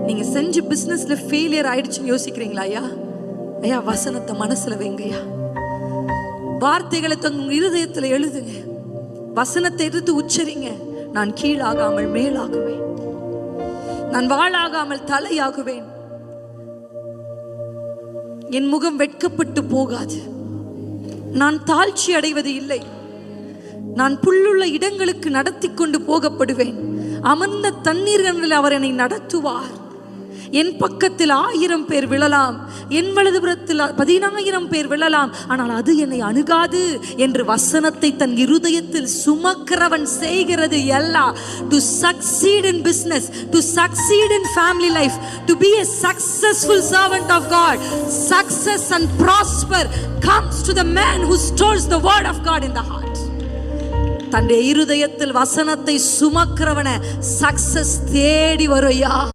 நீங்க செஞ்சு பிசினஸ்ல ஃபெயிலியர் ஆயிடுச்சுன்னு யோசிக்கிறீங்களா? ஐயா ஐயா, வசனத்தை மனசுல வைங்கய்யா. வார்த்தைகளை தங்க இருதயத்துல எழுதுங்க. வசனத்தை எடுத்து உச்சரிங்க. நான் கீழாகாமல் மேலாகுவேன், நான் வாளாகாமல் தலையாகுவேன், என் முகம் வெட்கப்பட்டு போகாது, நான் தாழ்ச்சி அடைவது இல்லை, நான் புல்லுள்ள இடங்களுக்கு நடத்தி கொண்டு போகப்படுவேன், அமர்ந்த தண்ணீர்களில் அவர் என்னை நடத்துவார், என் பக்கத்தில் 1000 பேர் விழலாம், என் வலதுபுறத்தில் 10,000 பேர் விழலாம், ஆனால் அது என்னை அணுகாது என்று வசனத்தை தன் இருதயத்தில் சுமக்கிறவன் செய்கிறது எல்லாம். To succeed in business, to succeed in family life, to be a successful servant of God, success and prosper comes to the man who stores the word of God in the heart. தன்னுடைய இருதயத்தில் வசனத்தை சுமக்கிறவனை success தேடி வரையா.